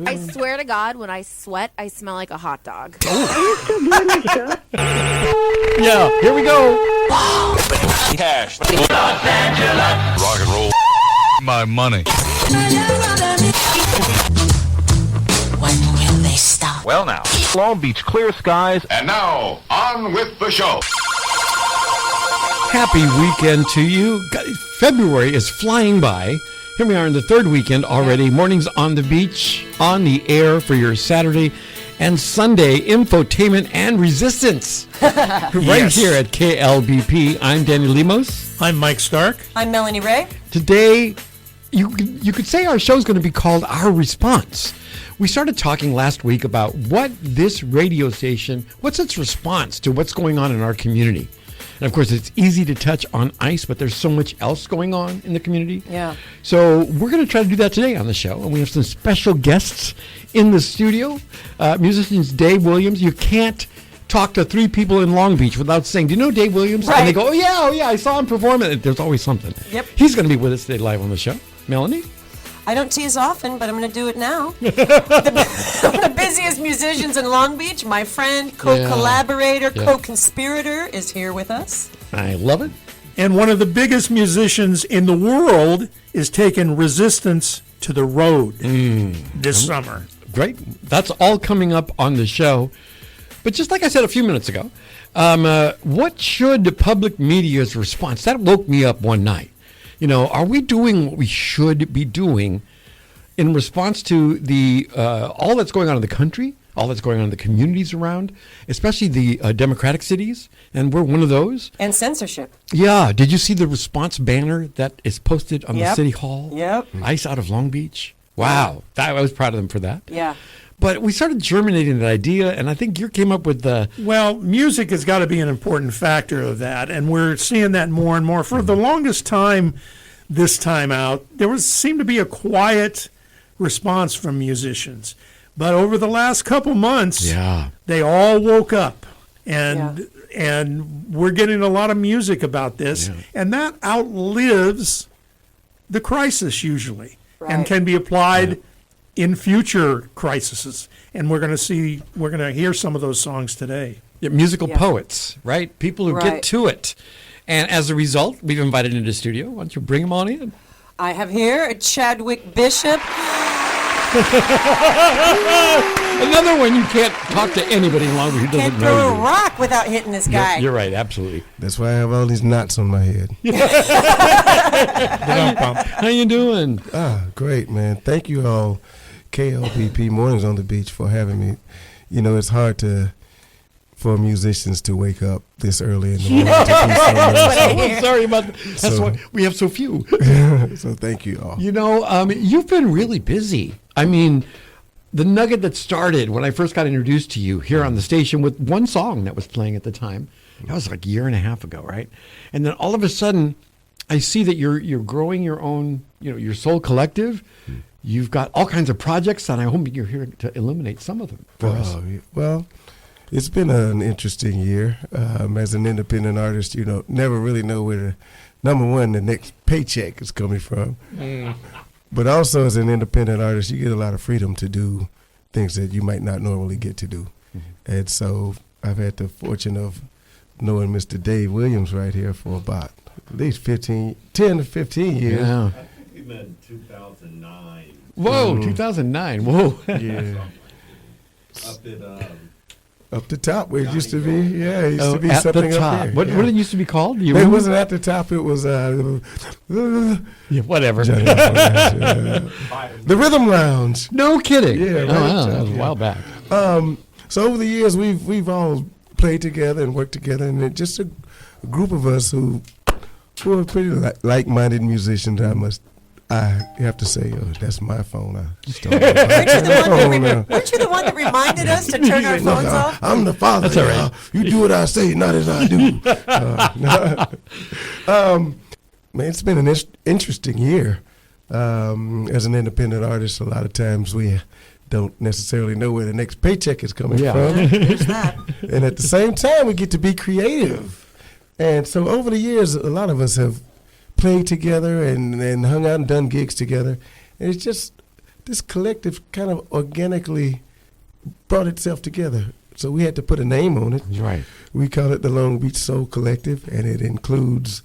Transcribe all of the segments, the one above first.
I swear to God, when I sweat, I smell like a hot dog. Are you still doing this show? Yeah, here we go. Cash. Los Angeles. Rock and roll. My money. When will they stop? Well, now. Long Beach, clear skies. And now, on with the show. Happy weekend to you. February is flying by. Here we are in the third weekend already. Mornings on the beach, on the air for your Saturday and Sunday infotainment and resistance. Right here at KLBP. I'm Danny Lemos. I'm Mike Stark. I'm Melanie Ray. Today, you could say our show's going to be called Our Response. We started talking last week about what this radio station, what's its response to what's going on in our community. And of course, it's easy to touch on ice, but there's so much else going on in the community. Yeah. So we're going to try to do that today on the show. And we have some special guests in the studio. Musicians Dave Williams. You can't talk to three people in Long Beach without saying, do you know Dave Williams? Right. And they go, oh yeah, I saw him perform. There's always something. Yep. He's going to be with us today live on the show. Melanie? I don't tease often, but I'm going to do it now. the busiest musicians in Long Beach, my friend, co-collaborator, co-conspirator is here with us. I love it. And one of the biggest musicians in the world is taking resistance to the road this summer. Great. That's all coming up on the show. But just like I said a few minutes ago, what should the public media's response? That woke me up one night. You know, are we doing what we should be doing in response to the all that's going on in the country, all that's going on in the communities around, especially the democratic cities? And we're one of those. And censorship. Yeah. Did you see the response banner that is posted on the City Hall? Yep. Ice out of Long Beach. Wow. I was proud of them for that. Yeah. But we started germinating that idea, and I think you came up with the... Well, music has got to be an important factor of that, and we're seeing that more and more. For the longest time this time out, there seemed to be a quiet response from musicians. But over the last couple months, they all woke up, and we're getting a lot of music about this, and that outlives the crisis usually, and can be applied in future crises. And we're going to hear some of those songs today. Yeah, musical poets, right? People who get to it. And as a result, we've invited into the studio. Why don't you bring them on in? I have here Chadwick Bishop. Another one, you can't talk to anybody in Long Beach who doesn't Can't know throw you. a rock without hitting this guy. You're right, absolutely. That's why I have all these knots on my head. How you doing? Great, man. Thank you all, KLPP Mornings on the Beach, for having me. You know, it's hard for musicians to wake up this early in the morning. I'm sorry about that. That's why we have so few. So thank you all. You know, you've been really busy. I mean, the nugget that started when I first got introduced to you here on the station with one song that was playing at the time, that was like a year and a half ago, right? And then all of a sudden, I see that you're growing your own, your soul collective. You've got all kinds of projects, and I hope you're here to illuminate some of them for us. Well, it's been an interesting year. As an independent artist, never really know where the next paycheck is coming from. But also as an independent artist, you get a lot of freedom to do things that you might not normally get to do. And so I've had the fortune of knowing Mr. Dave Williams right here for about at least 10 to 15 years. Yeah. I think we met in 2009. Whoa, 2009. Whoa. Yeah. Up the top where it used to be. Yeah, it used to be at something the top. up there. What did it used to be called? It wasn't at the top. It was whatever. The Rhythm Lounge. No kidding. Yeah, right. That was a while back. So over the years, we've all played together and worked together, and it's just a group of us who are pretty like-minded musicians. I have to say, that's my phone. Weren't you the one that reminded us to turn our phones off? I'm the father. That's all right. You do what I say, not as I do. Man, it's been an interesting year. As an independent artist, a lot of times we don't necessarily know where the next paycheck is coming from. There's that. And at the same time, we get to be creative. And so over the years, a lot of us have played together and hung out and done gigs together. And it's just this collective kind of organically brought itself together. So we had to put a name on it. Right. We call it the Long Beach Soul Collective, and it includes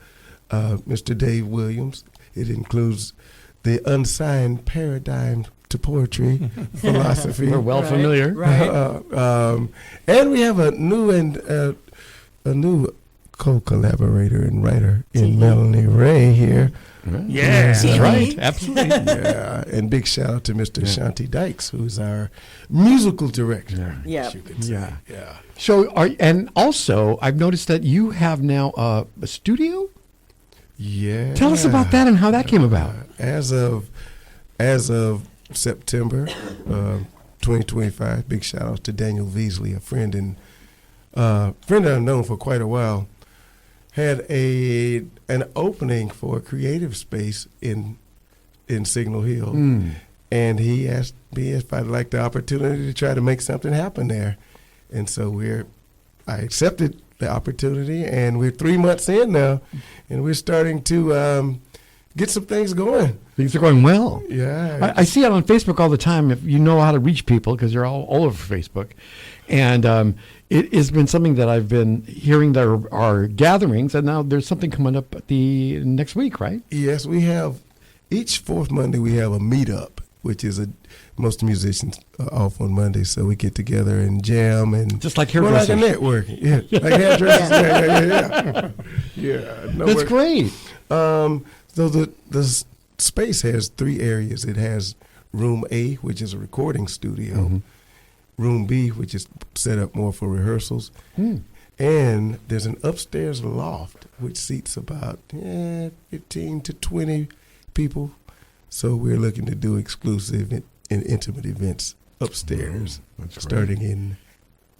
Mr. Dave Williams. It includes the unsigned paradigm to poetry philosophy. We're well familiar. Right. And we have a new co-collaborator and writer in Melanie Ray here. Yeah. That's right. Absolutely. Yeah, and big shout out to Mr. Shanti Dykes, who's our musical director. Yeah. You could say. Yeah. Yeah. So, and also, I've noticed that you have now a studio. Yeah. Tell us about that and how that came about. As of September 2025, big shout out to Daniel Veasley, a friend that I've known for quite a while. Had an opening for a creative space in Signal Hill, and he asked me if I'd like the opportunity to try to make something happen there, and so I accepted the opportunity, and we're 3 months in now, and we're starting to get some things going. Things are going well. Yeah, I see it on Facebook all the time. If you know how to reach people, because they're all over Facebook, and it has been something that I've been hearing. There are gatherings, and now there's something coming up at the next week, right? Yes, we have each fourth Monday we have a meetup, which is most musicians are off on Monday, so we get together and jam and Just like well, like a hairdressers. networking, yeah, like hairdressers, yeah. Yeah, That's great. So the space has 3 areas. It has Room A, which is a recording studio. Room B, which is set up more for rehearsals. And there's an upstairs loft, which seats about 15 to 20 people. So we're looking to do exclusive and intimate events upstairs, starting in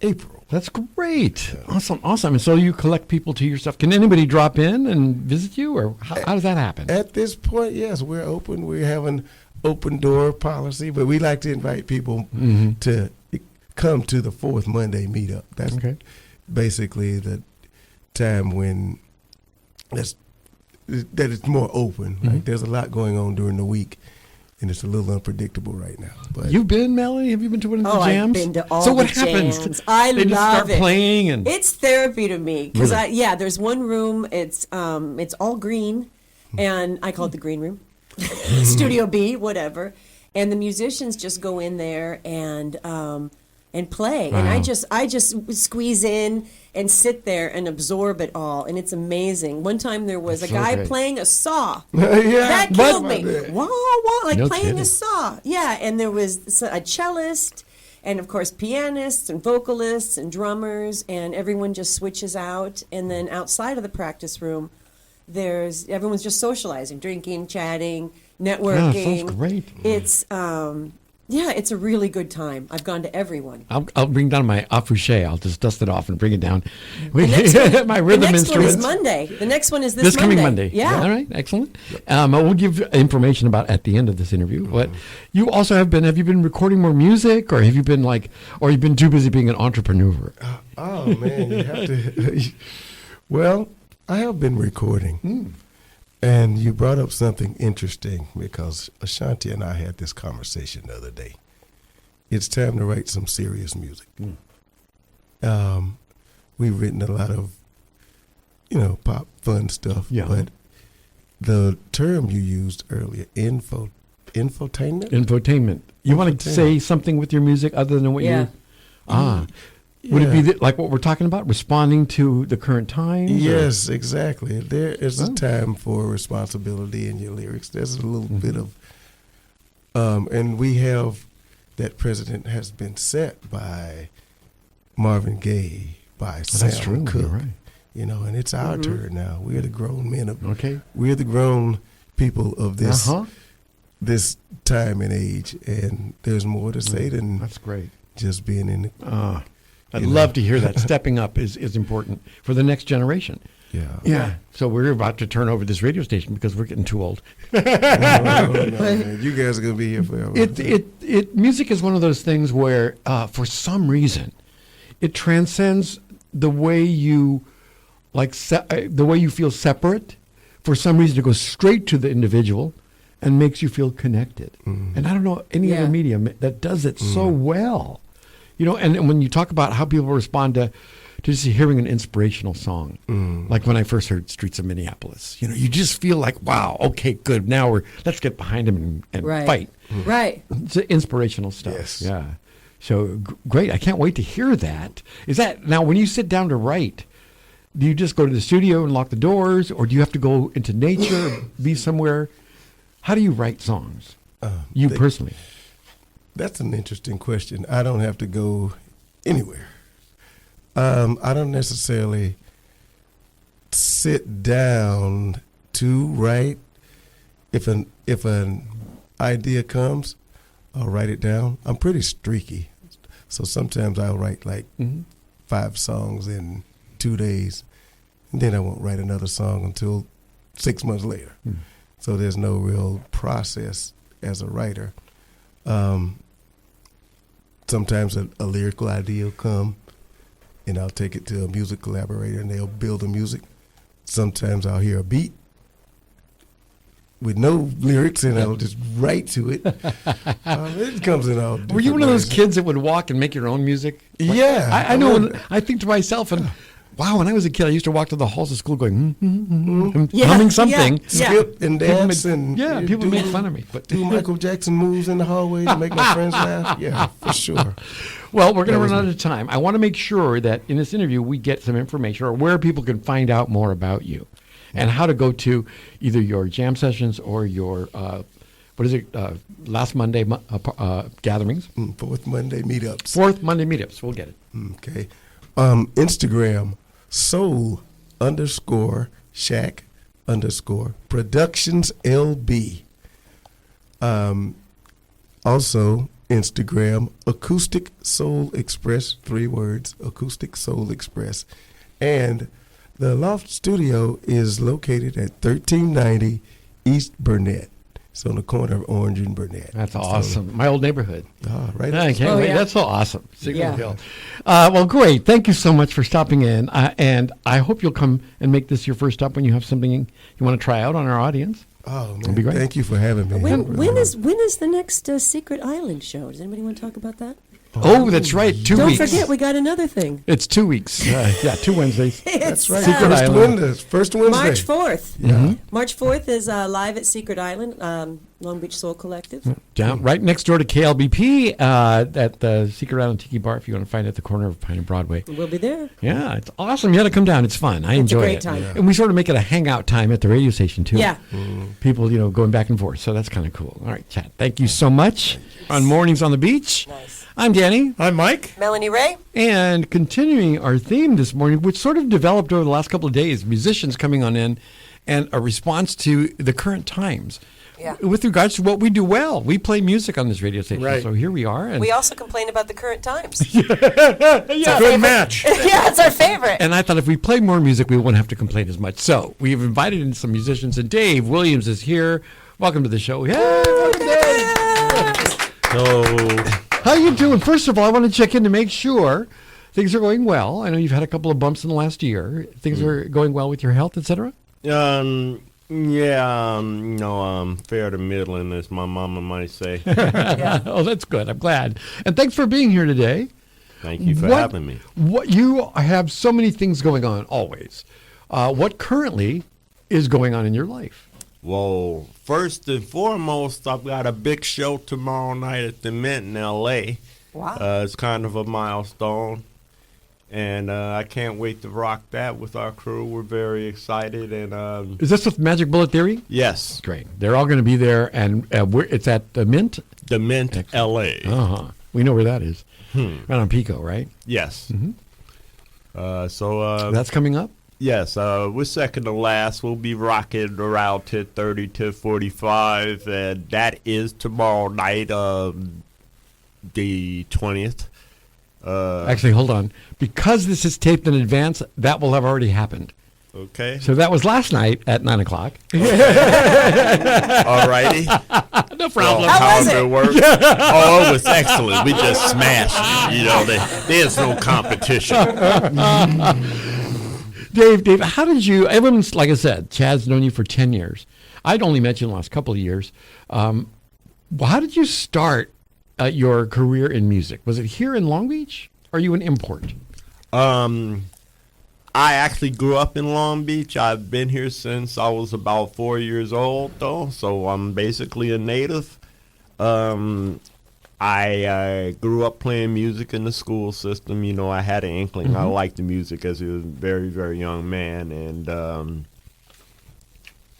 April. That's great. Awesome. And so you collect people to your stuff. Can anybody drop in and visit you, or how does that happen? At this point, yes, we're open. We have an open door policy, but we like to invite people to come to the fourth Monday meetup. That's basically the time when that it's more open. Like there's a lot going on during the week, and it's a little unpredictable right now. But You've been, Melanie? Have you been to one of the jams? I've been to all so what the happens? jams. I they just love start it. playing, and It's therapy to me because Really? there's one room. It's all green, and I call it the green room, Studio B, whatever. And the musicians just go in there and play, and I just squeeze in and sit there and absorb it all, and it's amazing. One time there was That's a so guy great. playing a saw. yeah, That killed me. Yeah. Wah, wah, like No playing kidding. a saw. Yeah, and there was a cellist, and of course pianists and vocalists and drummers, and everyone just switches out. And then outside of the practice room, everyone's just socializing, drinking, chatting, networking. sounds great. It's it's a really good time. I've gone to everyone. I'll bring down my afouché. I'll just dust it off and bring it down. The next one, my rhythm the next one instruments. is Monday. The next one is This coming Monday. Yeah. All right. Excellent. We'll give information about at the end of this interview. But you also have you been recording more music, or have you been or you've been too busy being an entrepreneur? Oh man, you have to. Well, I have been recording, and you brought up something interesting because Ashanti and I had this conversation the other day. It's time to write some serious music. We've written a lot of, pop fun stuff, but the term you used earlier, infotainment. Infotainment. You want to say something with your music other than what you? Would it be like what we're talking about, responding to the current times? Yes, exactly. There is a time for responsibility in your lyrics. There's a little bit of, and we have that precedent has been set by Marvin Gaye, by Sam Cooke. You're right. And it's our turn now. We're the grown men of. Okay. We're the grown people of this this time and age, and there's more to say than That's great. just being in the. I'd love to hear that. Stepping up is important for the next generation. Yeah. Yeah. So we're about to turn over this radio station because we're getting too old. No, man. You guys are gonna be here forever. Music is one of those things where, for some reason, it transcends the way you the way you feel separate. For some reason, it goes straight to the individual, and makes you feel connected. And I don't know any Yeah. other medium that does it so well. You know, and when you talk about how people respond to just hearing an inspirational song, like when I first heard Streets of Minneapolis, you know, you just feel like, wow, okay, good. Now let's get behind him and Right. fight. Right. It's inspirational stuff. Yes. Yeah. So great. I can't wait to hear that. Is that now when you sit down to write, do you just go to the studio and lock the doors, or do you have to go into nature, be somewhere? How do you write songs? You personally? That's an interesting question. I don't have to go anywhere. I don't necessarily sit down to write. If an idea comes, I'll write it down. I'm pretty streaky, so sometimes I'll write like 5 songs in 2 days, and then I won't write another song until 6 months later. So there's no real process as a writer. Sometimes a lyrical idea will come, and I'll take it to a music collaborator, and they'll build the music. Sometimes I'll hear a beat with no lyrics, and I'll just write to it. It comes in all. Were you one of those different kids that would walk and make your own music? Like, Yeah, I know. would. I think to myself, and wow, when I was a kid, I used to walk to the halls of school going, Yeah, humming something. yeah. skip and People dance, made- and yeah, people do- made fun of me. But do Michael Jackson moves in the hallway to make my friends laugh. Yeah, for sure. well, we're going That to was run me. out of time. I want to make sure that in this interview we get some information or where people can find out more about you, and how to go to either your jam sessions or your last Monday gatherings, Fourth Monday meetups. fourth Monday meetups. We'll get it. Okay. Instagram, soul_shack_productions LB. Also, Instagram, Acoustic Soul Express, 3 words, Acoustic Soul Express. And the Loft Studio is located at 1390 East Burnett. It's on the corner of Orange and Burnett. That's So- awesome. My old neighborhood. Right. I can't Oh, wait. yeah. That's so awesome. Signal Yeah. Hill. Well, great. Thank you so much for stopping in. And I hope you'll come and make this your first stop when you have something you want to try out on our audience. Oh, It'll man. be great. Thank you for having me. When is the next Secret Island show? Does anybody want to talk about that? Oh, that's right. 2 Don't weeks. forget, we got another thing. It's 2 weeks. Yeah, 2 Wednesdays. That's right. Secret First Island. Wednesday. First Wednesday. March 4th. Mhm. March 4th is live at Secret Island, Long Beach Soul Collective. Down right next door to KLBP at the Secret Island Tiki Bar if you want to find it at the corner of Pine and Broadway. We'll be there. Yeah, it's awesome. You got to come down. It's fun. I It's a enjoy great it. time. Yeah. And we sort of make it a hangout time at the radio station, too. Yeah. People, going back and forth. So that's kind of cool. All right, Chad. Thank you so much. On Mornings on the Beach. Nice. I'm Danny. I'm Mike. Melanie Ray. And continuing our theme this morning, which sort of developed over the last couple of days, musicians coming on in and a response to the current times. Yeah. With regards to what we do well. We play music on this radio station. Right. So here we are. And, We also complain about the current times. Good match. Yeah, it's our favorite. and I thought if we play more music, we wouldn't have to complain as much. So we've invited in some musicians, and Dave Williams is here. Welcome to the show. Hey, welcome, Dave. So, How you doing? First of all, I want to check in to make sure things are going well. I know you've had a couple of bumps in the last year. Things are going well with your health, etc. no, fair to middling, as my mama might say. Oh, that's good. I'm glad. And thanks for being here today. Thank you for What- having me. What you have so many things going on always. What currently is going on in your life? Well, first and foremost, I've got a big show tomorrow night at the Mint in L.A. Wow. It's kind of a milestone, and I can't wait to rock that with our crew. We're very excited, and Is this with Magic Bullet Theory? yes, Great. They're all going to be there, and it's at the Mint. the Mint Excellent. L.A. Uh-huh. We know where that is. Right on Pico, right? Yes. Mm-hmm. So That's coming up? yes, we're second to last. We'll be rocking around 10:30, 10:45, and that is tomorrow night, the 20th. Actually, hold on. Because this is taped in advance, that will have already happened. Okay. So that was last night at 9 o'clock. All righty. No Well, How was however it? works. Oh, it was excellent. We just smashed it. There's no competition. Dave, how did you, everyone's, like I said, Chad's known you for 10 years. I'd only met you in the last couple of years. How did you start your career in music? Was it here in Long Beach? Or are you an import? I actually grew up in Long Beach. I've been here since I was about 4 years old, though, so I'm basically a native. I grew up playing music in the school system. You know, I had an inkling. I liked the music as a very, very young man, and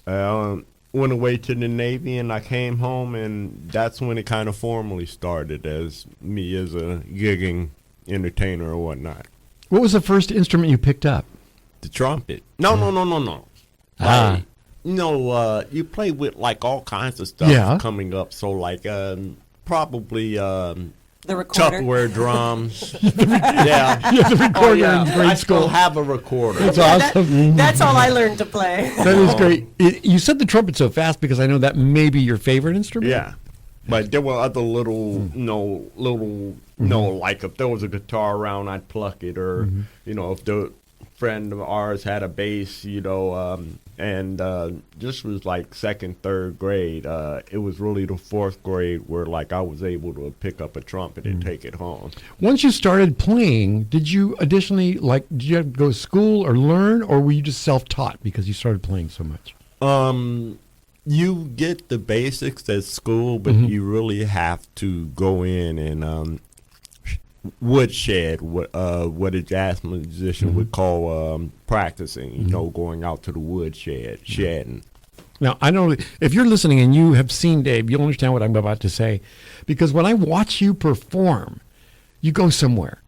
I went away to the Navy, and I came home, and that's when it kind of formally started as me as a gigging entertainer or whatnot. What was the first instrument you picked up? The trumpet. No. Ah. Like, you play with like all kinds of stuff coming up. So like probably The recorder. Tupperware drums. Yeah. You had the recorder in grade I school. still have a recorder. That's awesome. That's all I learned to play. That is great. You said the trumpet so fast because I know that may be your favorite instrument. Yeah. But there were other little, like if there was a guitar around, I'd pluck it, or if the friend of ours had a bass, and this was like second, third grade. It was really the fourth grade where like I was able to pick up a trumpet and take it home. Once you started playing, did you additionally did you have to go to school or learn, or were you just self-taught because you started playing so much? You get the basics at school, but you really have to go in and woodshed, what a jazz musician would call practicing, going out to the woodshed, shedding. Now, I know if you're listening and you have seen Dave, you'll understand what I'm about to say. Because when I watch you perform, you go somewhere.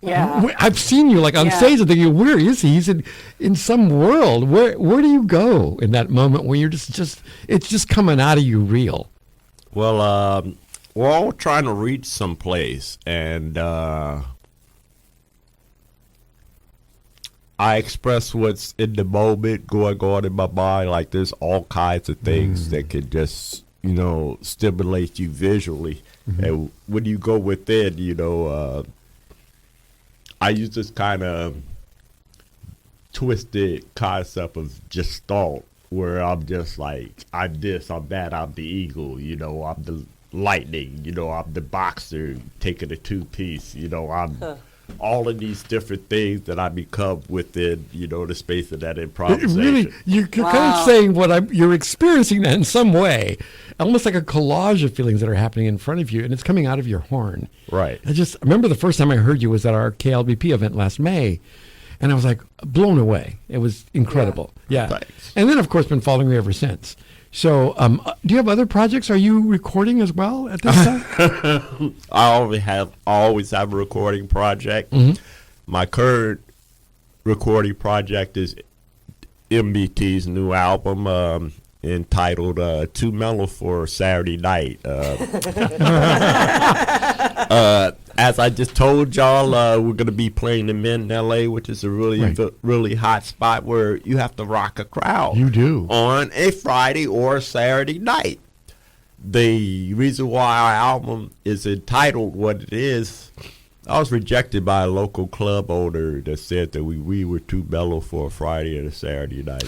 Yeah. I've seen you on stage and thinking, where is he? He's in some world. Where do you go in that moment where you're just it's just coming out of you real? Well, we're all trying to reach some place, and I express what's in the moment going on in my mind. Like there's all kinds of things that could just stimulate you visually, and when you go within, I use this kind of twisted concept of just thought, where I'm just like, I'm this, I'm that, I'm the eagle, I'm the lightning, I'm the boxer taking a two-piece, I'm all of these different things that I become within, the space of that improvisation. Really, you're kind of saying you're experiencing that in some way, almost like a collage of feelings that are happening in front of you, and it's coming out of your horn. Right. I remember the first time I heard you was at our KLBP event last May, and I was like blown away. It was incredible. Yeah. Thanks. And then, of course, been following you ever since. So, do you have other projects? Are you recording as well at this time? I always have a recording project. My current recording project is MBT's new album entitled Too Mellow for Saturday Night. As I just told y'all, we're going to be playing the Men in L.A., which is a really hot spot where you have to rock a crowd. You do. On a Friday or a Saturday night. The reason why our album is entitled what it is, I was rejected by a local club owner that said that we were too mellow for a Friday and a Saturday night.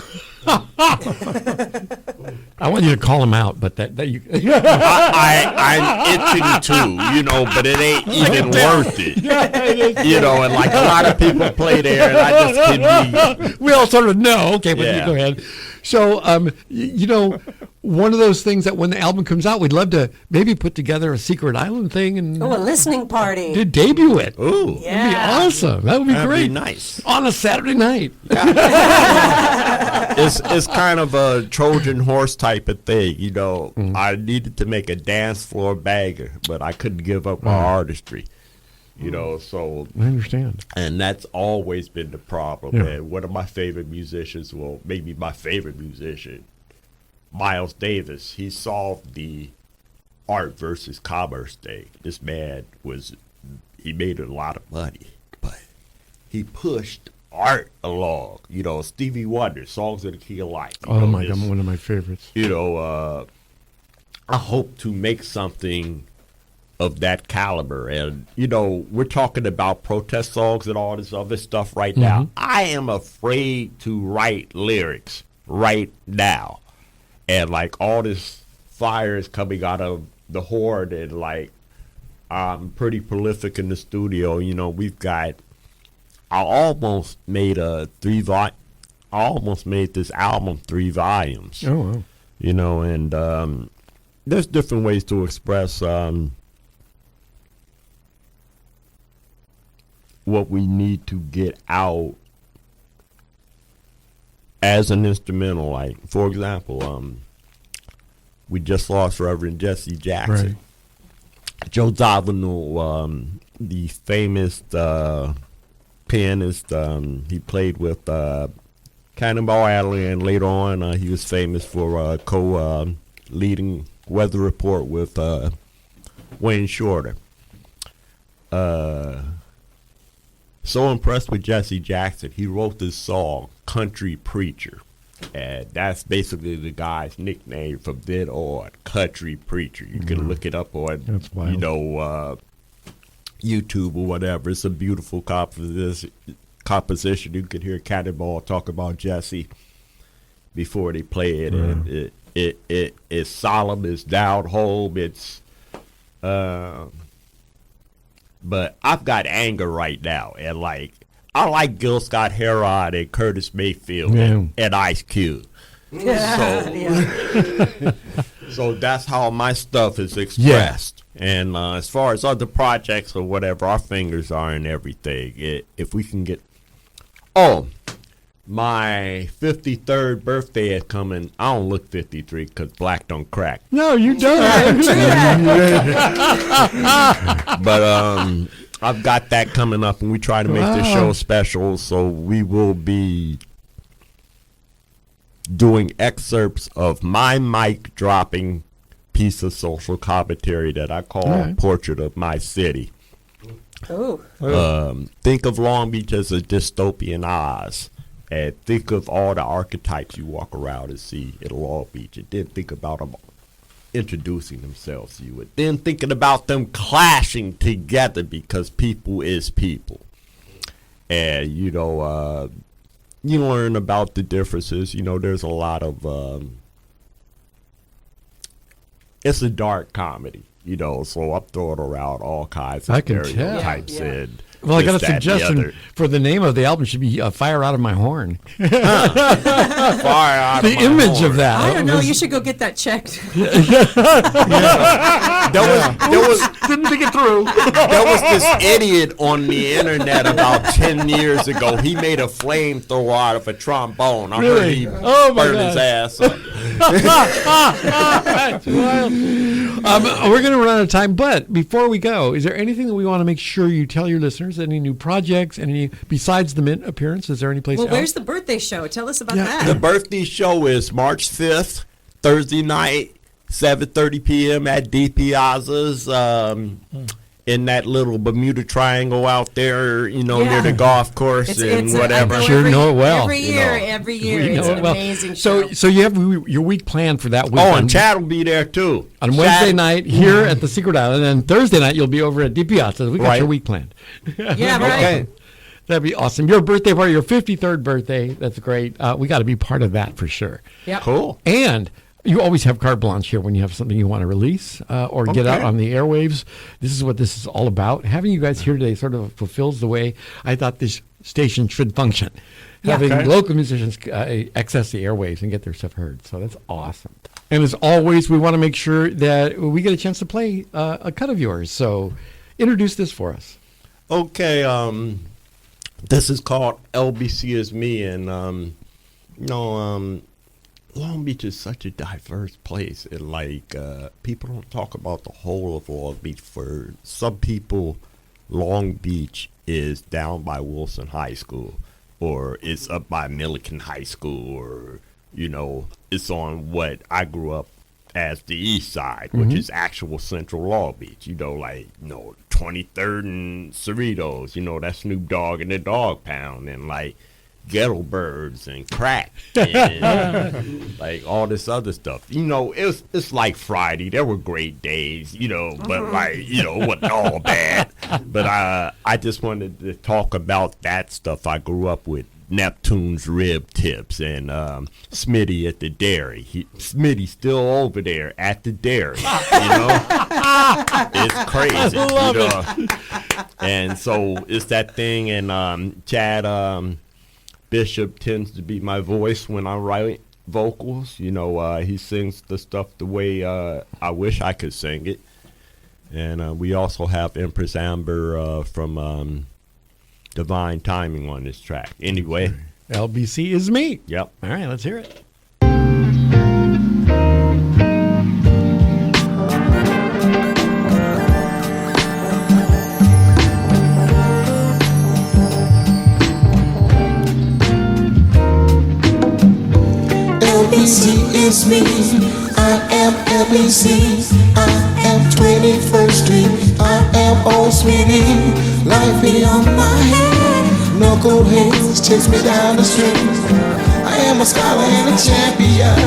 I want you to call him out, but that you. I'm itching to, but it ain't even worth it. And like a lot of people play there, and I just can be. We all sort of know. Okay, but Yeah. you go ahead. So, one of those things that when the album comes out, we'd love to maybe put together a secret island thing and Oh, a listening party. to debut it. Ooh, Yeah. That'd be awesome. That would be that'd great. be nice. On a Saturday night. It's kind of a Trojan horse type of thing, I needed to make a dance floor banger, but I couldn't give up my artistry, so. I understand. And that's always been the problem. Yeah. And one of my favorite musicians, maybe my favorite musician, Miles Davis, he solved the art versus commerce thing. This man he made a lot of money, but he pushed art along. Stevie Wonder, Songs in the Key of Life. Oh my God, one of my favorites. I hope to make something of that caliber. And, we're talking about protest songs and all this other stuff right now. I am afraid to write lyrics right now and like all this fire is coming out of the horn, and like I'm pretty prolific in the studio. You know, I almost made I almost made this album 3 volumes. Oh, wow. You know, and there's different ways to express what we need to get out as an instrumental. Like, for example, we just lost Reverend Jesse Jackson. Right. Joe Zawinul, the famous pianist, he played with Cannonball Adderley, and later on he was famous for leading Weather Report with Wayne Shorter. So impressed with Jesse Jackson, he wrote this song, Country Preacher. And that's basically the guy's nickname from then on, Country Preacher. You can look it up on, you know, YouTube or whatever. It's a beautiful composition. You can hear Cannonball talk about Jesse before they play it. And it's solemn, it's down home, it's but I've got anger right now, and like I like Gil Scott Heron and Curtis Mayfield and Ice Cube. So that's how my stuff is expressed. And as far as other projects or whatever, our fingers are in everything. If we can get my 53rd birthday is coming. I don't look 53 because black don't crack. No, you don't. But I've got that coming up, and we try to make this show special. So we will be doing excerpts of my mic dropping piece of social commentary that I call Portrait of My City. Think of Long Beach as a dystopian Oz. And think of all the archetypes you walk around and see in Long Beach. And then think about them introducing themselves to you. And then thinking about them clashing together because people is people. And, you know, you learn about the differences. You know, there's a lot of... it's a dark comedy, you know, so I'm throwing around all kinds of stereotypes and... Well, I got a suggestion for the name of the album. Should be "Fire Out of My Horn." Fire out of the my image horn. of that. I don't know. You should go get that checked. There was Didn't think it through. There was this idiot on the internet about 10 years ago. He made a flamethrower out of a trombone. I heard he burned his ass up. That's wild. We're going to run out of time, but before we go, is there anything that we want to make sure you tell your listeners? Any new projects? Any besides the Mint appearance? Is there any place else? Well, where's the birthday show? Tell us about that. The birthday show is March 5th, Thursday night, 7:30 p.m. at D Piazza's. In that little Bermuda Triangle out there, you know, near the golf course and whatever. I sure know it well. Every year. It's an amazing show. So you have your week planned for that week. Oh, and Chad will be there too. On Wednesday night here at the Secret Island, and then Thursday night you'll be over at D Piazza. We got your week planned. Yeah, right. Okay. That'd be awesome. Your birthday party, your 53rd birthday. That's great. We got to be part of that for sure. Yeah. Cool. And you always have carte blanche here when you have something you want to release or get out on the airwaves. This is what this is all about. Having you guys here today sort of fulfills the way I thought this station should function. Having local musicians access the airwaves and get their stuff heard. So that's awesome. And as always, we want to make sure that we get a chance to play a cut of yours. So introduce this for us. Okay. This is called LBC Is Me. And, Long Beach is such a diverse place, and like people don't talk about the whole of Long Beach. For some people, Long Beach is down by Wilson High School, or it's up by Milliken High School, or you know, it's on what I grew up as the East Side, which is actual Central Long Beach. You know, like 23rd and Cerritos. You know, that's Snoop Dogg and the Dog Pound, and like Ghetto Birds and crack and like all this other stuff. You know, it's like Friday. There were great days, you know, but like, you know, it wasn't all bad. But I just wanted to talk about that stuff I grew up with. Neptune's Rib Tips and Smitty at the dairy. Smitty's still over there at the dairy. It's crazy. I love it. And so it's that thing. And Chad Bishop tends to be my voice when I write vocals. He sings the stuff the way I wish I could sing it. And we also have Empress Amber from Divine Timing on this track. Anyway. LBC is me. Yep. All right, let's hear it. LBC is me. I am LBC. I am 21st Street. I am old Smitty. Life beyond my head. No cold hands chase me down the street. I am a scholar and a champion.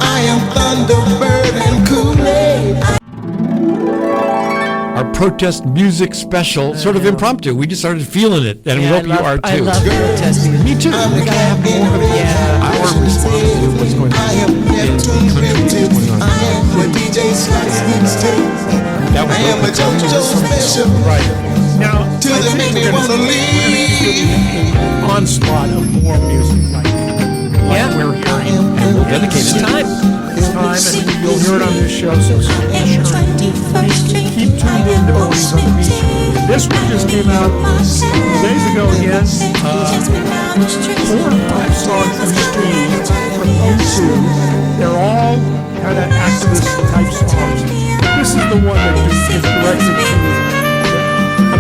I am Thunderbird and Kool-Aid. Our protest music special, sort of impromptu. We just started feeling it, and we hope you are too. I love protest music. Me too. We gotta have more of our response to what's going on. I am Neptune's Rib Tips. I am a DJ Slice Mixtape. I am a JoJo special. Right. Now, Till they make me wanna leave. onslaught of more music like we're hearing. And we'll dedicate it time. It's time, and you'll hear it on this show, so be sure to keep tuned in to Boys on the Beach. This one just came out 2 days ago again. 4 or 5 songs from YouTube. They're all kind of activist type songs. This is the one that is directed to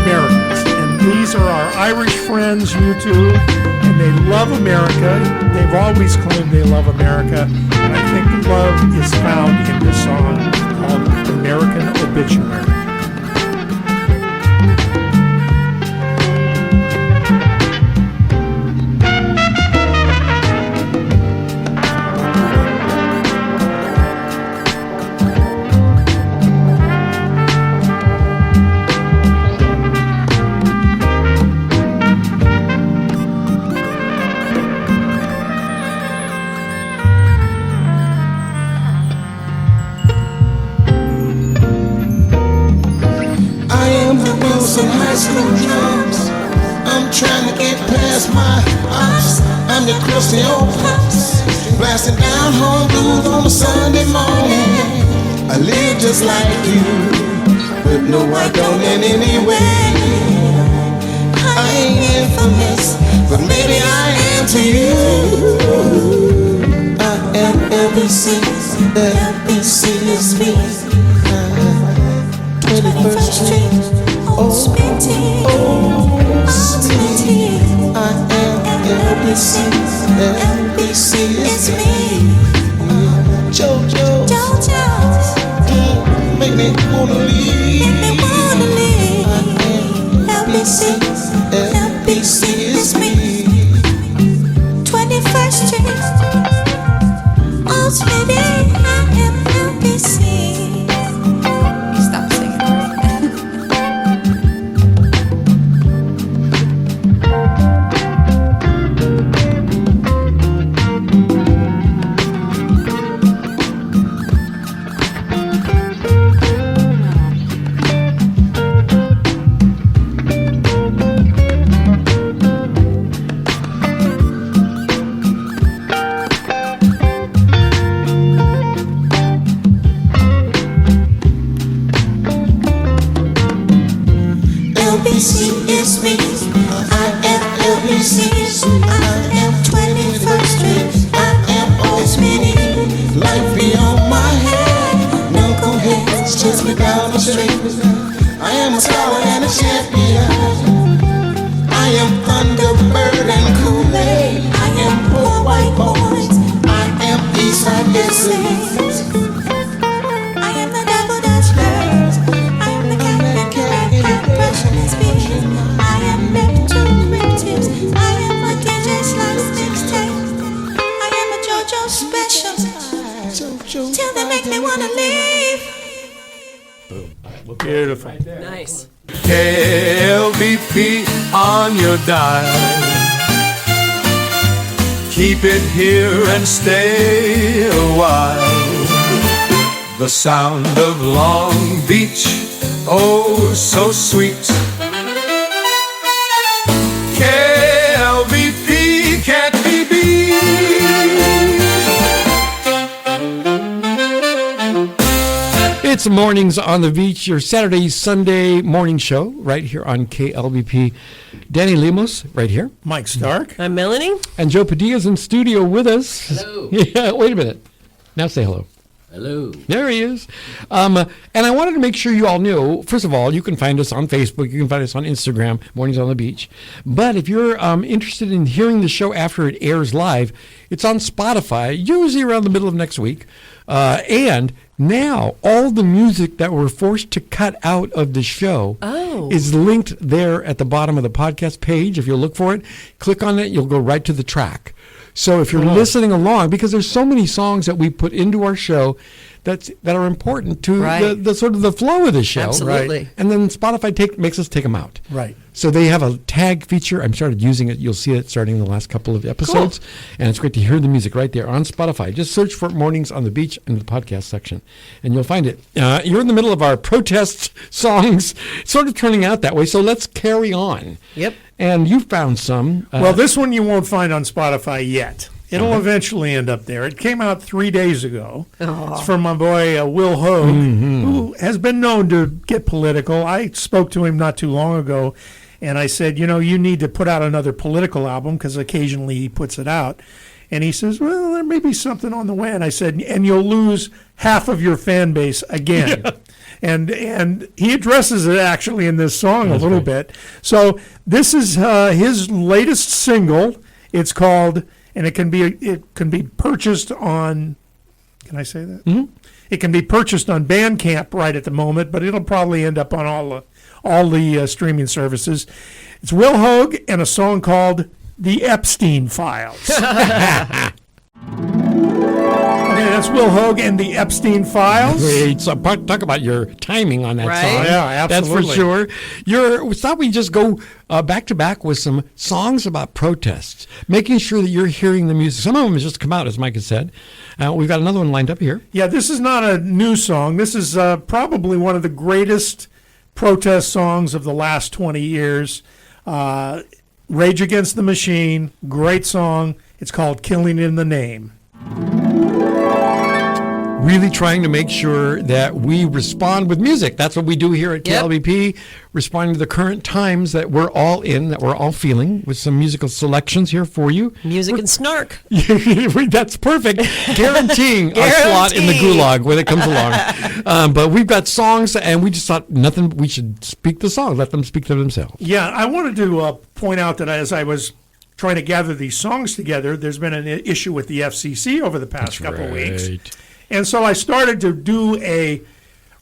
Americans. And these are our Irish friends, YouTube, and they love America. They've always claimed they love America. And I think the love is found in this song called American Obituary. Some high school drums. I'm trying to get past my ops. I'm the crusty old pops, blasting down home blues on a Sunday morning. I live just like you, but no, I don't in any way. I ain't infamous, but maybe I am to you. I am LBC, LBC is me. 21st Street. Oh, Smitty, I am LBC, LBC is me. JoJo, make me wanna leave. I am LBC, LBC is me. 21st Street, oh Smitty, I am LBC. Stop singing. LBC is me. I am LBC. I am 21st Street. I am old Smitty. Life beyond my head. No cold heads chase me down the street. I am a scholar and a champion. I am Thunderbird and Kool-Aid. I am poor white boys. I am Eastside essays. I am the devil that's first. I am the cat brushing his beard. I am Neptune Rib Tips. I am a DJ Slice Mixtape. I am a JoJo special. Till they make me wanna leave. Beautiful. Nice. LBP on your dial. keep it here and stay a while. The sound of Long Beach, oh so sweet. KLBP can't be beat. It's Mornings on the Beach, your Saturday, Sunday morning show, right here on KLBP. Danny Lemos, right here. Mike Stark. I'm Melanie. And Joe Padilla's in studio with us. Hello. Yeah, wait a minute. Now say hello. Hello. There he is. And I wanted to make sure you all knew, first of all, you can find us on Facebook. You can find us on Instagram, Mornings on the Beach. But if you're interested in hearing the show after it airs live, it's on Spotify, usually around the middle of next week. And now all the music that we're forced to cut out of the show is linked there at the bottom of the podcast page. If you'll look for it, click on it, you'll go right to the track. So if you're listening along, because there's so many songs that we put into our show that are important to the sort of the flow of the show. Absolutely. Right? And then Spotify makes us take them out. Right. So they have a tag feature. I started using it. You'll see it starting in the last couple of episodes. Cool. And it's great to hear the music right there on Spotify. Just search for Mornings on the Beach in the podcast section, and you'll find it. You're in the middle of our protest songs, sort of turning out that way. So let's carry on. Yep. And you found some. Well, this one you won't find on Spotify yet. It'll eventually end up there. It came out 3 days ago. It's from my boy Will Hogue, who has been known to get political. I spoke to him not too long ago, and I said, you know, you need to put out another political album because occasionally he puts it out. And he says, well, there may be something on the way. And I said, and you'll lose half of your fan base again. Yeah. And he addresses it actually in this song a little bit. So this is his latest single. It's called, and it can be purchased on, can I say that? Mm-hmm. It can be purchased on Bandcamp right at the moment, but it'll probably end up on all the streaming services. It's Will Hogue and a song called The Epstein Files. Okay, that's Will Hogue and the Epstein Files. Great. So talk about your timing on that song. Yeah, absolutely. That's for sure. We thought we'd just go back to back with some songs about protests, making sure that you're hearing the music. Some of them has just come out, as Mike has said. We've got another one lined up here. Yeah, this is not a new song. This is probably one of the greatest protest songs of the last 20 years. Rage Against the Machine, great song. It's called Killing in the Name. Really trying to make sure that we respond with music. That's what we do here at KLBP, responding to the current times that we're all in, that we're all feeling, with some musical selections here for you. Music and snark. That's perfect. Guaranteeing a slot in the gulag when it comes along. But we've got songs, and we just thought we should speak the song, let them speak to themselves. Yeah, I wanted to point out that as I was trying to gather these songs together, there's been an issue with the FCC over the past couple of weeks. And so I started to do a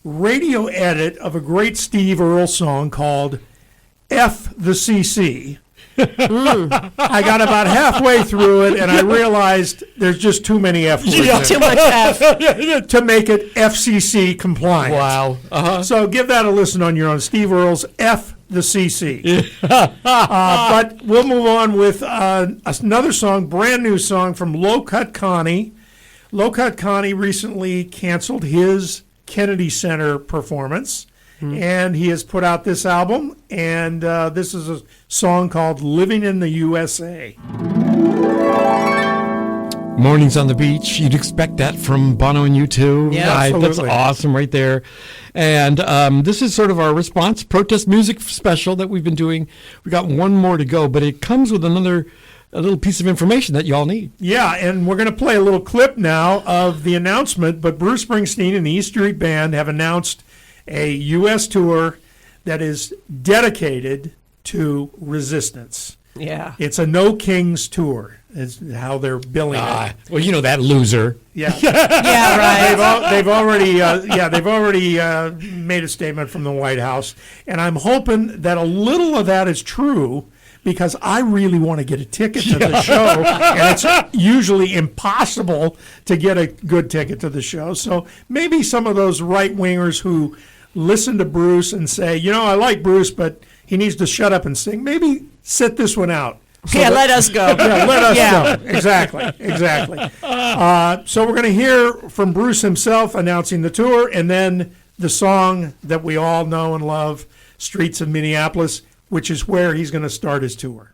radio edit of a great Steve Earle song called F the CC. I got about halfway through it, and I realized there's just too many F words. Yeah, too much F. To make it FCC compliant. Wow. Uh-huh. So give that a listen on your own. Steve Earle's F the CC. But we'll move on with another song, brand new song from Low Cut Connie. Low Cut Connie recently canceled his Kennedy Center performance, and he has put out this album, and this is a song called Living in the USA. Mornings on the Beach. You'd expect that from Bono and U2. Yeah, right, absolutely. That's awesome right there. And this is sort of our response, protest music special that we've been doing. We got one more to go, but it comes with a little piece of information that you all need. Yeah, and we're going to play a little clip now of the announcement, but Bruce Springsteen and the East Street Band have announced a U.S. tour that is dedicated to resistance. Yeah. It's a No Kings tour, is how they're billing it. Well, you know that loser. Yeah. Yeah, right. They've already made a statement from the White House, and I'm hoping that a little of that is true, because I really want to get a ticket to the show, and it's usually impossible to get a good ticket to the show. So maybe some of those right-wingers who listen to Bruce and say, I like Bruce, but he needs to shut up and sing, maybe sit this one out. Yeah, let us go. Yeah, let us Yeah. go. Exactly. So we're going to hear from Bruce himself announcing the tour, and then the song that we all know and love, Streets of Minneapolis, which is where he's going to start his tour.